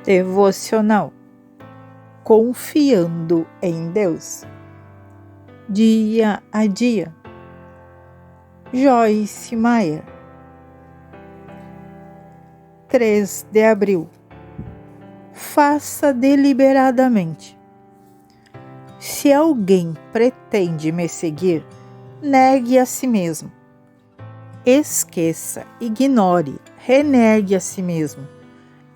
Devocional Confiando em Deus. Dia a dia. Joyce Meyer. 3 de abril. Faça deliberadamente. Se alguém pretende me seguir, negue a si mesmo. Esqueça, ignore, renegue a si mesmo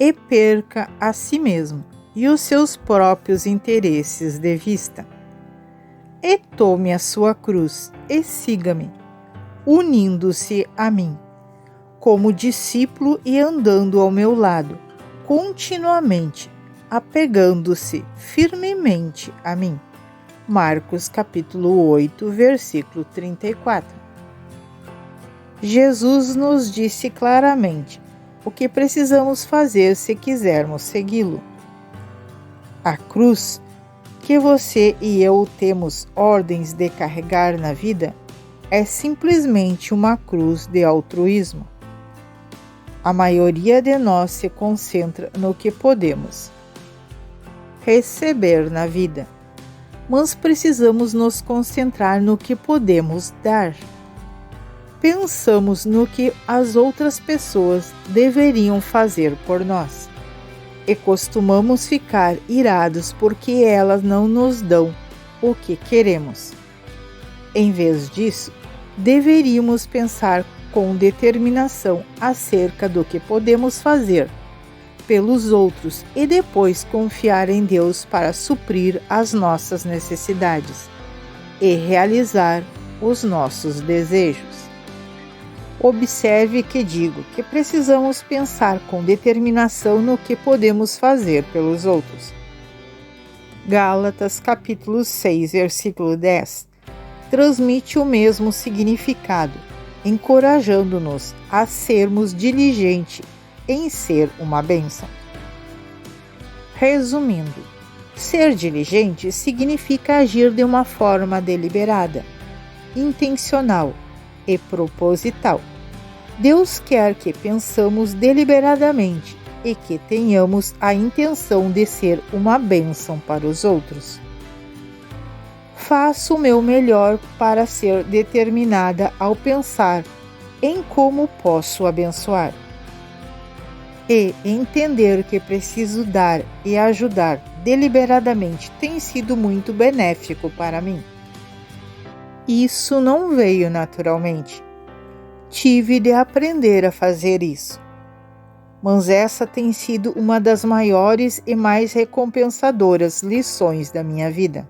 e perca a si mesmo e os seus próprios interesses de vista. E tome a sua cruz e siga-me, unindo-se a mim, como discípulo e andando ao meu lado, continuamente, apegando-se firmemente a mim. Marcos capítulo 8, versículo 34. Jesus nos disse claramente o que precisamos fazer se quisermos segui-lo. A cruz que você e eu temos ordens de carregar na vida é simplesmente uma cruz de altruísmo. A maioria de nós se concentra no que podemos receber na vida, mas precisamos nos concentrar no que podemos dar. Pensamos no que as outras pessoas deveriam fazer por nós e costumamos ficar irados porque elas não nos dão o que queremos. Em vez disso, deveríamos pensar com determinação acerca do que podemos fazer pelos outros e depois confiar em Deus para suprir as nossas necessidades e realizar os nossos desejos. Observe que digo que precisamos pensar com determinação no que podemos fazer pelos outros. Gálatas capítulo 6, versículo 10, transmite o mesmo significado, encorajando-nos a sermos diligentes em ser uma bênção. Resumindo, ser diligente significa agir de uma forma deliberada, intencional e proposital. Deus quer que pensamos deliberadamente e que tenhamos a intenção de ser uma bênção para os outros. Faço o meu melhor para ser determinada ao pensar em como posso abençoar. E entender que preciso dar e ajudar deliberadamente tem sido muito benéfico para mim. Isso não veio naturalmente. Tive de aprender a fazer isso. Mas essa tem sido uma das maiores e mais recompensadoras lições da minha vida.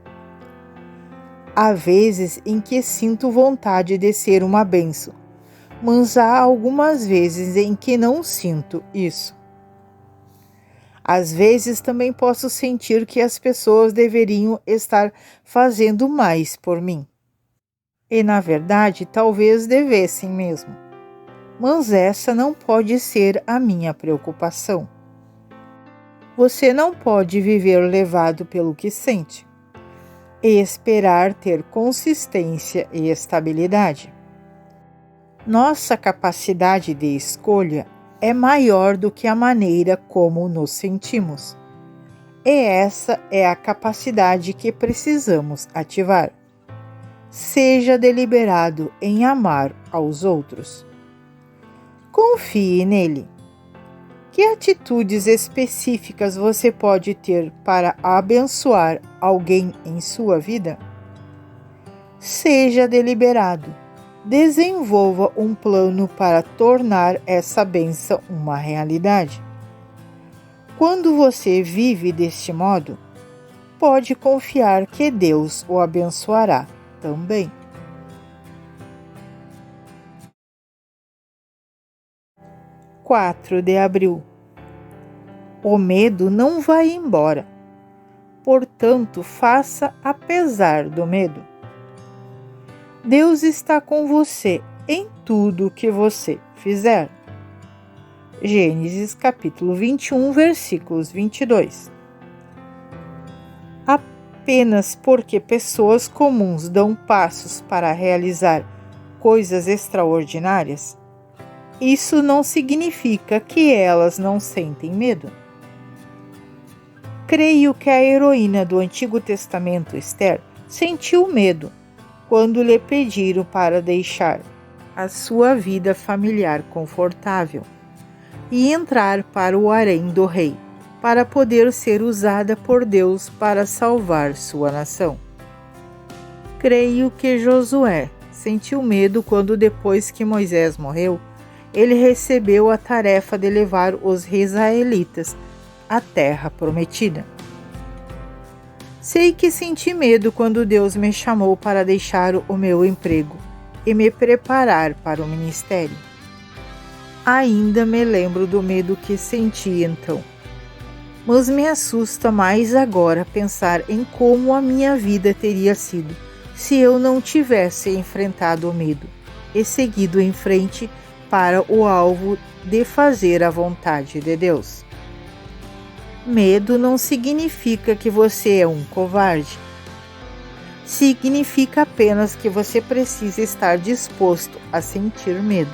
Há vezes em que sinto vontade de ser uma bênção, mas há algumas vezes em que não sinto isso. Às vezes também posso sentir que as pessoas deveriam estar fazendo mais por mim. E, na verdade, talvez devessem mesmo. Mas essa não pode ser a minha preocupação. Você não pode viver levado pelo que sente e esperar ter consistência e estabilidade. Nossa capacidade de escolha é maior do que a maneira como nos sentimos. E essa é a capacidade que precisamos ativar. Seja deliberado em amar aos outros. Confie nele. Que atitudes específicas você pode ter para abençoar alguém em sua vida? Seja deliberado. Desenvolva um plano para tornar essa bênção uma realidade. Quando você vive deste modo, pode confiar que Deus o abençoará também. (4 de abril). O medo não vai embora, portanto, faça apesar do medo. Deus está com você em tudo o que você fizer. Gênesis capítulo 21, versículos 22. Apenas porque pessoas comuns dão passos para realizar coisas extraordinárias, isso não significa que elas não sentem medo. Creio que a heroína do Antigo Testamento, Esther, sentiu medo quando lhe pediram para deixar a sua vida familiar confortável e entrar para o harém do rei, para poder ser usada por Deus para salvar sua nação. Creio que Josué sentiu medo quando, depois que Moisés morreu, ele recebeu a tarefa de levar os israelitas à terra prometida. Sei que senti medo quando Deus me chamou para deixar o meu emprego e me preparar para o ministério. Ainda me lembro do medo que senti então, mas me assusta mais agora pensar em como a minha vida teria sido se eu não tivesse enfrentado o medo e seguido em frente para o alvo de fazer a vontade de Deus. Medo não significa que você é um covarde. Significa apenas que você precisa estar disposto a sentir medo,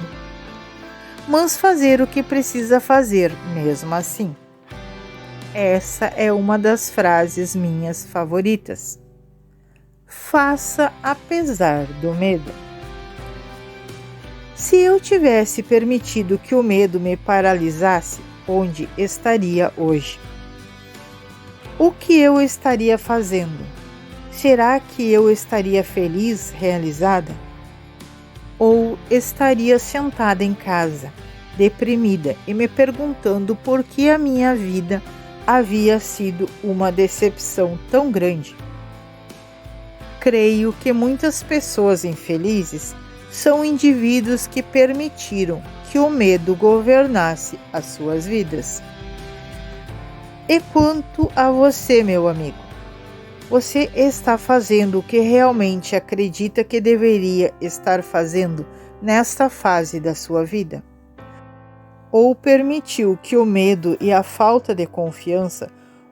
mas fazer o que precisa fazer mesmo assim. Essa é uma das frases minhas favoritas. Faça apesar do medo. Se eu tivesse permitido que o medo me paralisasse, onde estaria hoje? O que eu estaria fazendo? Será que eu estaria feliz, realizada? Ou estaria sentada em casa, deprimida e me perguntando por que a minha vida havia sido uma decepção tão grande? Creio que muitas pessoas infelizes são indivíduos que permitiram que o medo governasse as suas vidas. E quanto a você, meu amigo, você está fazendo o que realmente acredita que deveria estar fazendo nesta fase da sua vida? Ou permitiu que o medo e a falta de confiança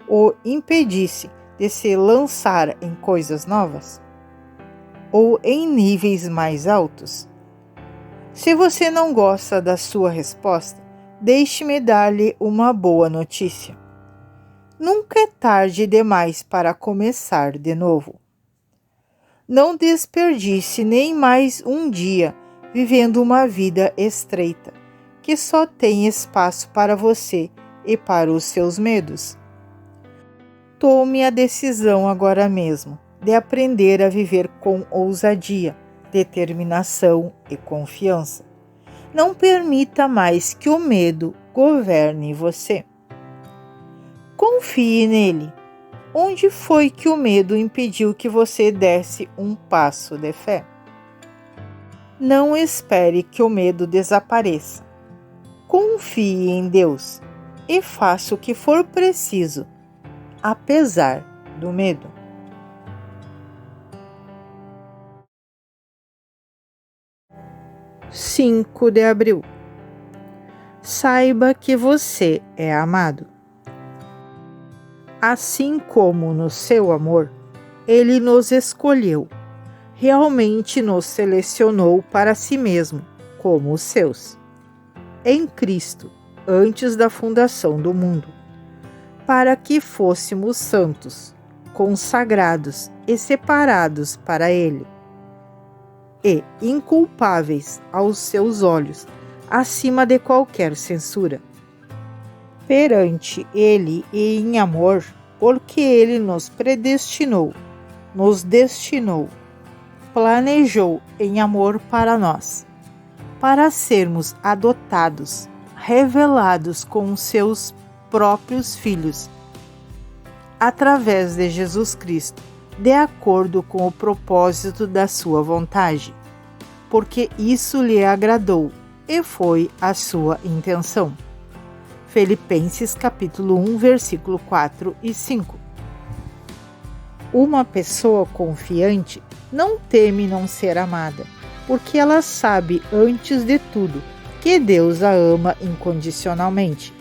o impedisse de se lançar em coisas novas? Ou em níveis mais altos? Se você não gosta da sua resposta, deixe-me dar-lhe uma boa notícia. Nunca é tarde demais para começar de novo. Não desperdice nem mais um dia vivendo uma vida estreita, que só tem espaço para você e para os seus medos. Tome a decisão agora mesmo de aprender a viver com ousadia, determinação e confiança. Não permita mais que o medo governe você. Confie nele. Onde foi que o medo impediu que você desse um passo de fé? Não espere que o medo desapareça. Confie em Deus e faça o que for preciso, apesar do medo. 5 de abril. Saiba que você é amado. Assim como no seu amor, Ele nos escolheu, realmente nos selecionou para si mesmo, como os seus, em Cristo, antes da fundação do mundo, para que fôssemos santos, consagrados e separados para Ele, e inculpáveis aos seus olhos, acima de qualquer censura. Perante Ele e em amor, porque Ele nos predestinou, nos destinou, planejou em amor para nós, para sermos adotados, revelados com seus próprios filhos, através de Jesus Cristo, de acordo com o propósito da sua vontade, porque isso lhe agradou e foi a sua intenção. Filipenses capítulo 1, versículo 4 e 5. Uma pessoa confiante não teme não ser amada, porque ela sabe, antes de tudo, que Deus a ama incondicionalmente.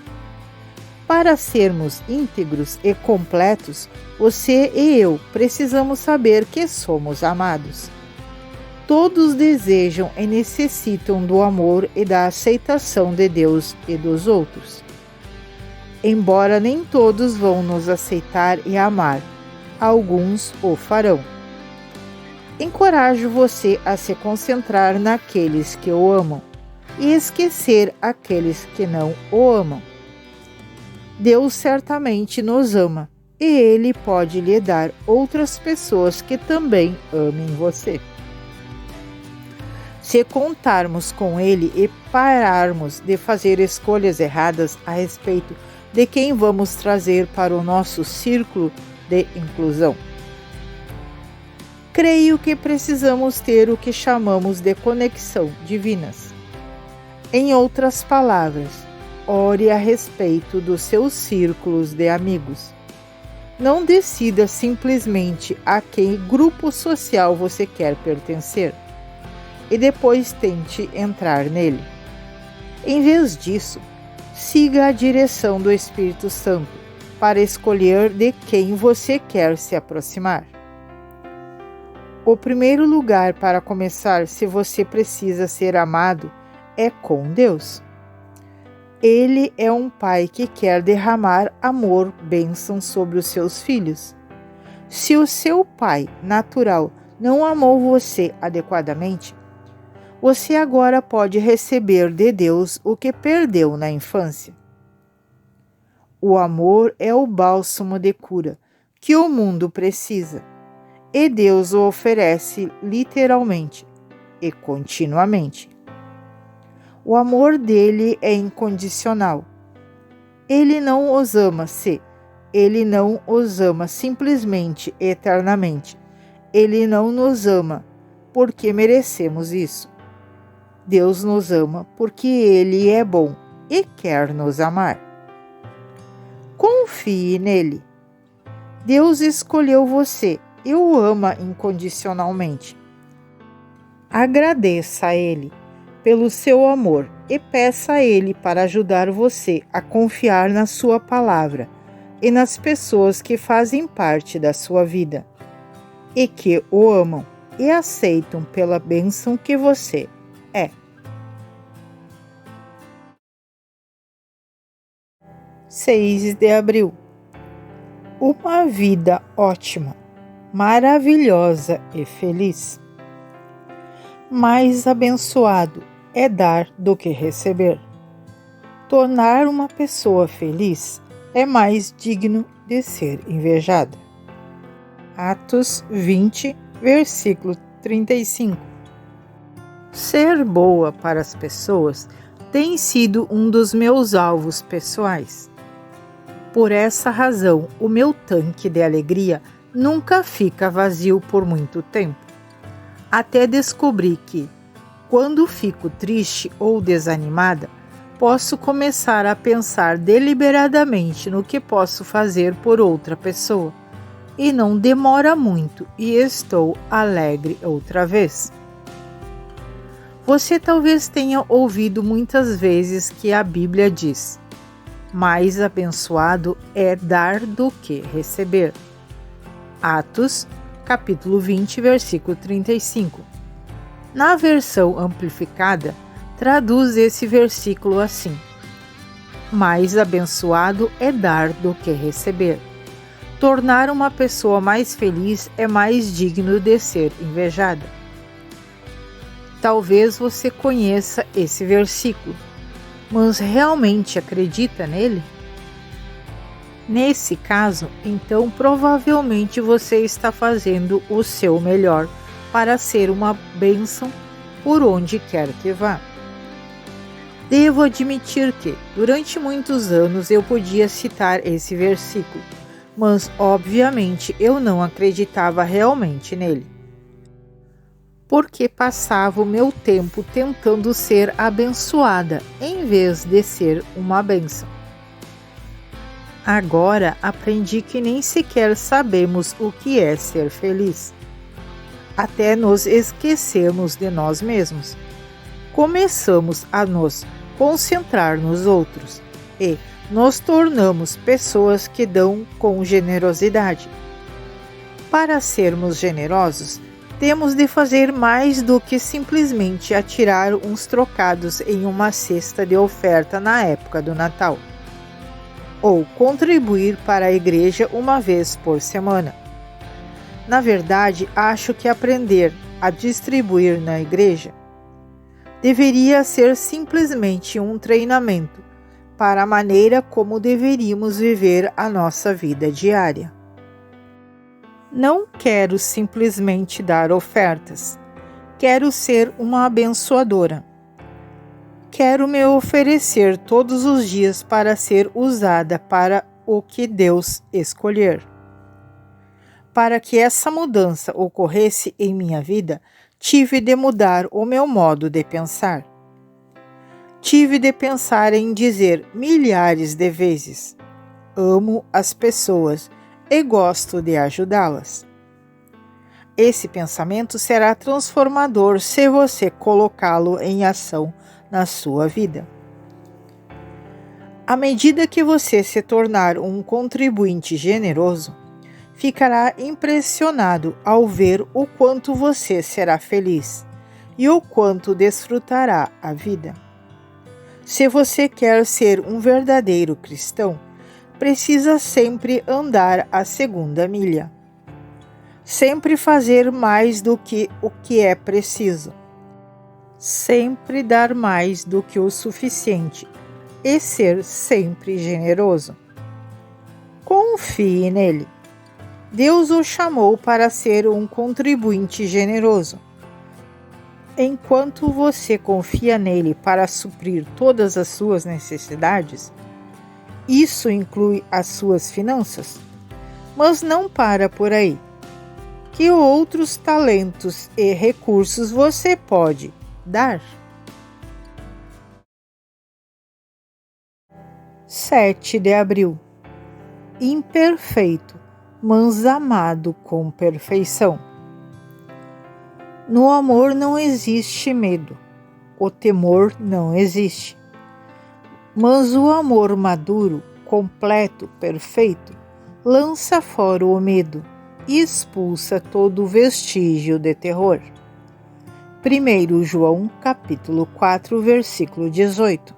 Para sermos íntegros e completos, você e eu precisamos saber que somos amados. Todos desejam e necessitam do amor e da aceitação de Deus e dos outros. embora nem todos vão nos aceitar e amar, alguns o farão. Encorajo você a se concentrar naqueles que o amam e esquecer aqueles que não o amam. Deus certamente nos ama e Ele pode lhe dar outras pessoas que também amem você. Se contarmos com Ele e pararmos de fazer escolhas erradas a respeito de quem vamos trazer para o nosso círculo de inclusão. Creio que precisamos ter o que chamamos de conexão divinas. Em outras palavras, ore a respeito dos seus círculos de amigos. Não decida simplesmente a que grupo social você quer pertencer e depois tente entrar nele. Em vez disso, siga a direção do Espírito Santo para escolher de quem você quer se aproximar. O primeiro lugar para começar, se você precisa ser amado, é com Deus. Ele é um pai que quer derramar amor, bênção sobre os seus filhos. Se o seu pai natural não amou você adequadamente, você agora pode receber de Deus o que perdeu na infância. O amor é o bálsamo de cura que o mundo precisa, e Deus o oferece literalmente e continuamente. O amor dele é incondicional. Ele não os ama ele não os ama simplesmente eternamente. Ele não nos ama porque merecemos isso. Deus nos ama porque Ele é bom e quer nos amar. Confie nele. Deus escolheu você e o ama incondicionalmente. Agradeça a Ele pelo seu amor e peça a Ele para ajudar você a confiar na sua palavra e nas pessoas que fazem parte da sua vida e que o amam e aceitam pela bênção que você é. 6 de abril. Uma vida ótima, maravilhosa e feliz. Mais abençoado é dar do que receber. Tornar uma pessoa feliz é mais digno de ser invejada. Atos 20, versículo 35. Ser boa para as pessoas tem sido um dos meus alvos pessoais. Por essa razão, o meu tanque de alegria nunca fica vazio por muito tempo. Até descobri que, quando fico triste ou desanimada, posso começar a pensar deliberadamente no que posso fazer por outra pessoa. E não demora muito e estou alegre outra vez. Você talvez tenha ouvido muitas vezes que a Bíblia diz: mais abençoado é dar do que receber. Atos, capítulo 20, versículo 35. Na versão amplificada, traduz esse versículo assim: mais abençoado é dar do que receber. Tornar uma pessoa mais feliz é mais digno de ser invejada. Talvez você conheça esse versículo, mas realmente acredita nele? Nesse caso, então provavelmente você está fazendo o seu melhor para ser uma bênção por onde quer que vá. Devo admitir que, durante muitos anos, eu podia citar esse versículo, mas obviamente eu não acreditava realmente nele. Porque passava o meu tempo tentando ser abençoada, em vez de ser uma bênção. Agora aprendi que nem sequer sabemos o que é ser feliz. Até nos esquecemos de nós mesmos. Começamos a nos concentrar nos outros e nos tornamos pessoas que dão com generosidade. Para sermos generosos, temos de fazer mais do que simplesmente atirar uns trocados em uma cesta de oferta na época do Natal. ou contribuir para a igreja uma vez por semana. Na verdade, acho que aprender a distribuir na igreja deveria ser simplesmente um treinamento para a maneira como deveríamos viver a nossa vida diária. Não quero simplesmente dar ofertas. Quero ser uma abençoadora. Quero me oferecer todos os dias para ser usada para o que Deus escolher. Para que essa mudança ocorresse em minha vida, tive de mudar o meu modo de pensar. Tive de pensar em dizer milhares de vezes: amo as pessoas e gosto de ajudá-las. Esse pensamento será transformador se você colocá-lo em ação na sua vida. À medida que você se tornar um contribuinte generoso, ficará impressionado ao ver o quanto você será feliz e o quanto desfrutará a vida. Se você quer ser um verdadeiro cristão, precisa sempre andar a segunda milha. Sempre fazer mais do que o que é preciso. Sempre dar mais do que o suficiente e ser sempre generoso. Confie nele. Deus o chamou para ser um contribuinte generoso. Enquanto você confia nele para suprir todas as suas necessidades, isso inclui as suas finanças, mas não para por aí. Que outros talentos e recursos você pode dar? 7 de abril. Imperfeito, mas amado com perfeição. No amor não existe medo, o temor não existe. Mas o amor maduro, completo, perfeito, lança fora o medo e expulsa todo vestígio de terror. 1 João capítulo 4, versículo 18.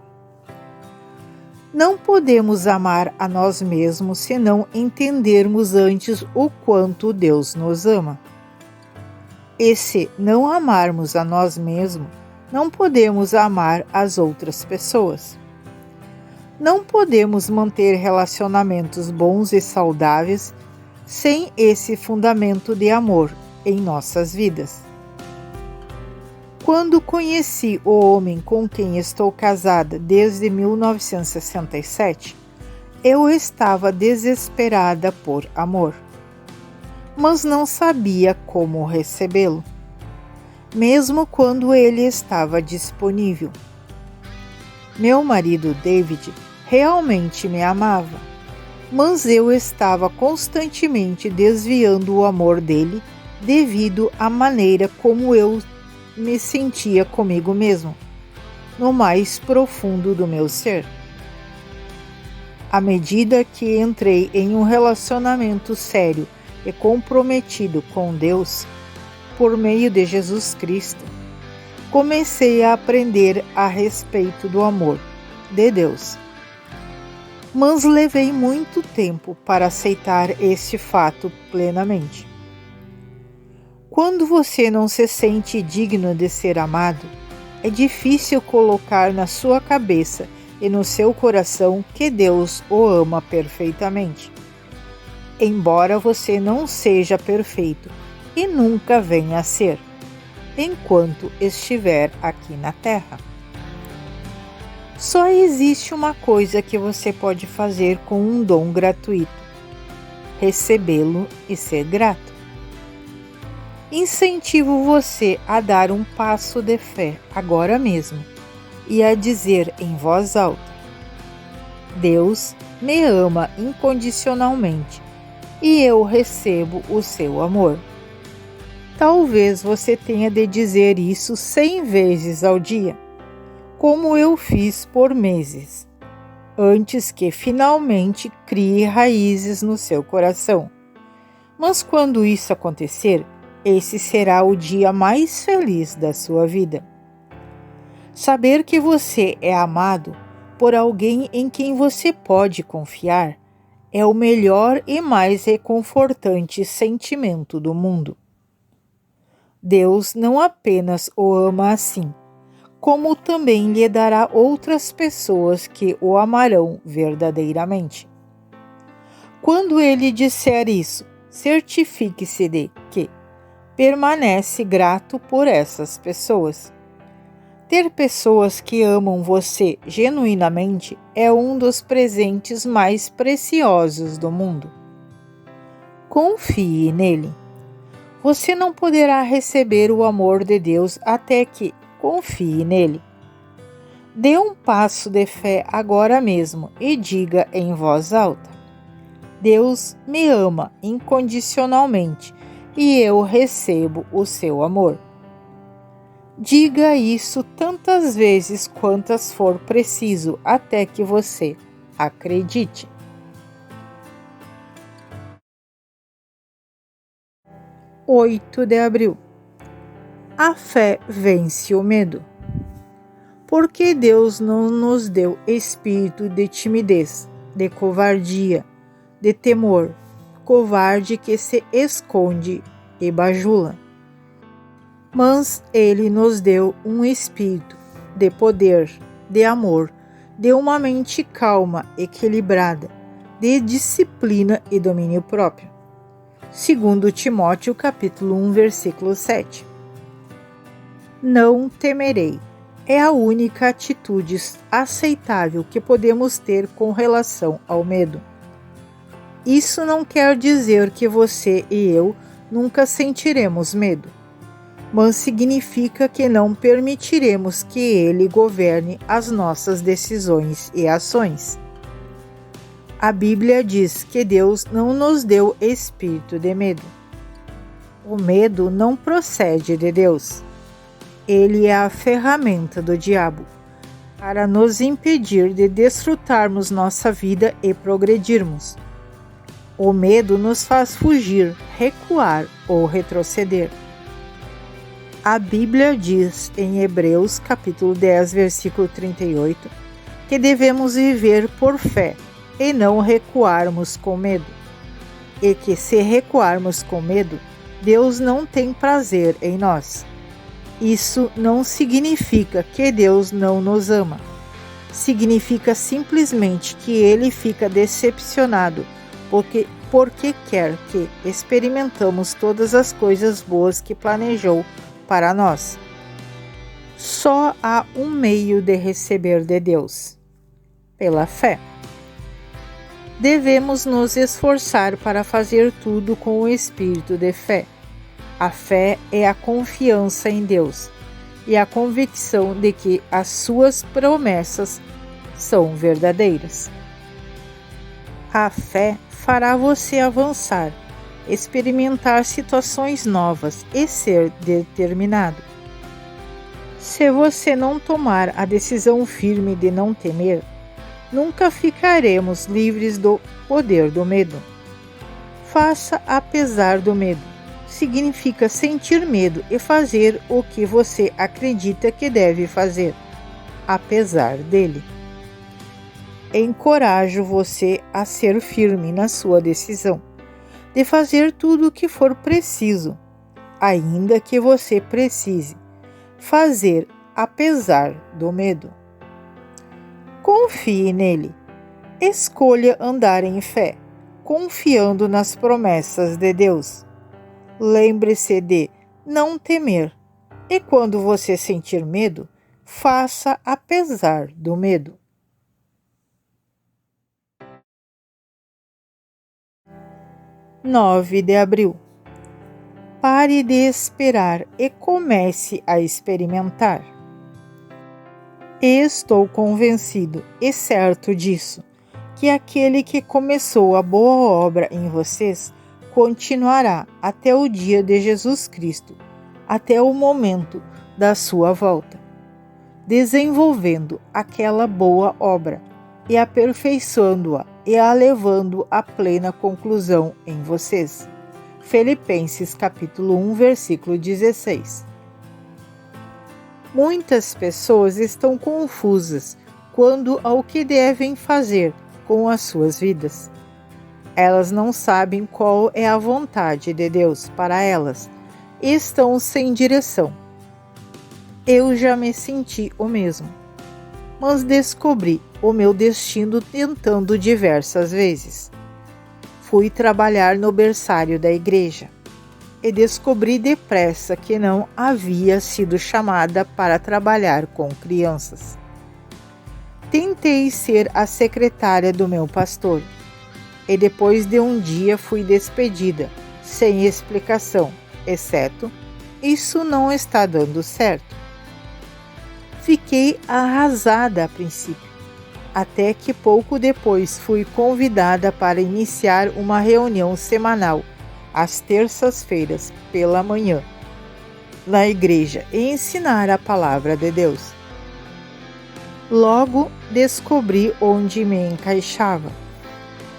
Não podemos amar a nós mesmos se não entendermos antes o quanto Deus nos ama. E se não amarmos a nós mesmos, não podemos amar as outras pessoas. Não podemos manter relacionamentos bons e saudáveis sem esse fundamento de amor em nossas vidas. Quando conheci o homem com quem estou casada desde 1967, eu estava desesperada por amor, mas não sabia como recebê-lo, mesmo quando ele estava disponível. Meu marido David realmente me amava, mas eu estava constantemente desviando o amor dele devido à maneira como eu me sentia comigo mesmo, no mais profundo do meu ser. À medida que entrei em um relacionamento sério e comprometido com Deus, por meio de Jesus Cristo, comecei a aprender a respeito do amor de Deus. Mas levei muito tempo para aceitar este fato plenamente. Quando você não se sente digno de ser amado, é difícil colocar na sua cabeça e no seu coração que Deus o ama perfeitamente. Embora você não seja perfeito e nunca venha a ser, enquanto estiver aqui na Terra. Só existe uma coisa que você pode fazer com um dom gratuito: recebê-lo e ser grato. Incentivo você a dar um passo de fé agora mesmo e a dizer em voz alta: Deus me ama incondicionalmente e eu recebo o seu amor. Talvez você tenha de dizer isso 100 vezes ao dia, como eu fiz por meses, antes que finalmente crie raízes no seu coração. Mas quando isso acontecer, esse será o dia mais feliz da sua vida. Saber que você é amado por alguém em quem você pode confiar é o melhor e mais reconfortante sentimento do mundo. Deus não apenas o ama assim, como também lhe dará outras pessoas que o amarão verdadeiramente. Quando ele disser isso, certifique-se de que permanece grato por essas pessoas. Ter pessoas que amam você genuinamente é um dos presentes mais preciosos do mundo. Confie nele. Você não poderá receber o amor de Deus até que confie nele. Dê um passo de fé agora mesmo e diga em voz alta: Deus me ama incondicionalmente e eu recebo o seu amor. Diga isso tantas vezes quantas for preciso até que você acredite. 8 de abril. A fé vence o medo. Porque Deus não nos deu espírito de timidez, de covardia, de temor, covarde que se esconde e bajula. Mas Ele nos deu um espírito de poder, de amor, de uma mente calma, equilibrada, de disciplina e domínio próprio. 2 Timóteo capítulo 1, versículo 7. Não temerei. É a única atitude aceitável que podemos ter com relação ao medo. Isso não quer dizer que você e eu nunca sentiremos medo, mas significa que não permitiremos que ele governe as nossas decisões e ações. A Bíblia diz que Deus não nos deu espírito de medo. O medo não procede de Deus. Ele é a ferramenta do diabo para nos impedir de desfrutarmos nossa vida e progredirmos. O medo nos faz fugir, recuar ou retroceder. A Bíblia diz em Hebreus capítulo 10, versículo 38, que devemos viver por fé e não recuarmos com medo. E que se recuarmos com medo, Deus não tem prazer em nós. Isso não significa que Deus não nos ama. Significa simplesmente que Ele fica decepcionado porque quer que experimentamos todas as coisas boas que planejou para nós. Só há um meio de receber de Deus: pela fé. Devemos nos esforçar para fazer tudo com o espírito de fé. A fé é a confiança em Deus e a convicção de que as suas promessas são verdadeiras. A fé fará você avançar, experimentar situações novas e ser determinado. Se você não tomar a decisão firme de não temer, nunca ficaremos livres do poder do medo. Faça apesar do medo. Significa sentir medo e fazer o que você acredita que deve fazer, apesar dele. Encorajo você a ser firme na sua decisão de fazer tudo o que for preciso, ainda que você precise fazer apesar do medo. Confie nele. Escolha andar em fé, confiando nas promessas de Deus. Lembre-se de não temer, e quando você sentir medo, faça apesar do medo. 9 de abril. Pare de esperar e comece a experimentar. Estou convencido e certo disso, que aquele que começou a boa obra em vocês continuará até o dia de Jesus Cristo, até o momento da sua volta, desenvolvendo aquela boa obra e aperfeiçoando-a e a levando à plena conclusão em vocês. Filipenses capítulo 1, versículo 16. Muitas pessoas estão confusas quanto ao que devem fazer com as suas vidas. Elas não sabem qual é a vontade de Deus para elas e estão sem direção. Eu já me senti o mesmo, mas descobri o meu destino tentando diversas vezes. Fui trabalhar no berçário da igreja e descobri depressa que não havia sido chamada para trabalhar com crianças. Tentei ser a secretária do meu pastor e depois de um dia fui despedida, sem explicação, exceto: "Isso não está dando certo." Fiquei arrasada a princípio, até que pouco depois fui convidada para iniciar uma reunião semanal, às terças-feiras pela manhã, na igreja e ensinar a palavra de Deus. Logo descobri onde me encaixava.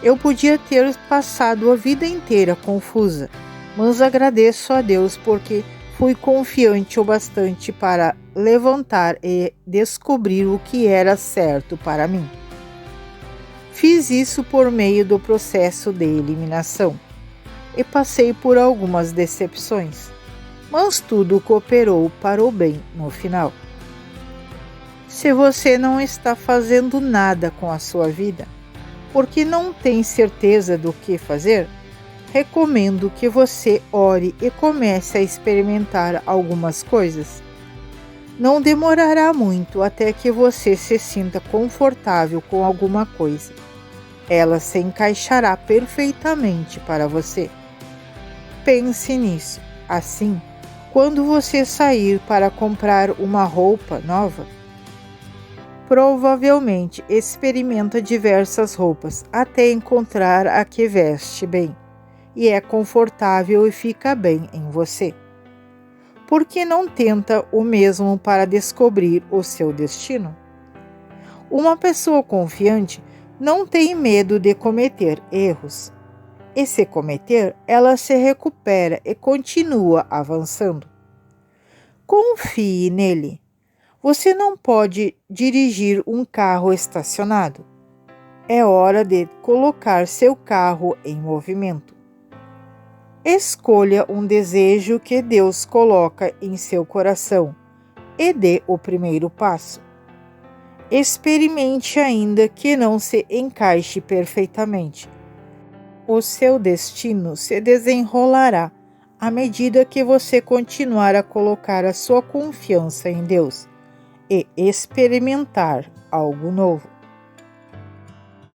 Eu podia ter passado a vida inteira confusa, mas agradeço a Deus porque fui confiante o bastante para levantar e descobrir o que era certo para mim. Fiz isso por meio do processo de eliminação e passei por algumas decepções, mas tudo cooperou para o bem no final. Se você não está fazendo nada com a sua vida, porque não tem certeza do que fazer, recomendo que você ore e comece a experimentar algumas coisas. Não demorará muito até que você se sinta confortável com alguma coisa. Ela se encaixará perfeitamente para você. Pense nisso. Assim, quando você sair para comprar uma roupa nova, provavelmente experimenta diversas roupas até encontrar a que veste bem e é confortável e fica bem em você. Por que não tenta o mesmo para descobrir o seu destino? Uma pessoa confiante não tem medo de cometer erros. E se cometer, ela se recupera e continua avançando. Confie nele. Você não pode dirigir um carro estacionado. É hora de colocar seu carro em movimento. Escolha um desejo que Deus coloca em seu coração e dê o primeiro passo. Experimente ainda que não se encaixe perfeitamente. O seu destino se desenrolará à medida que você continuar a colocar a sua confiança em Deus e experimentar algo novo.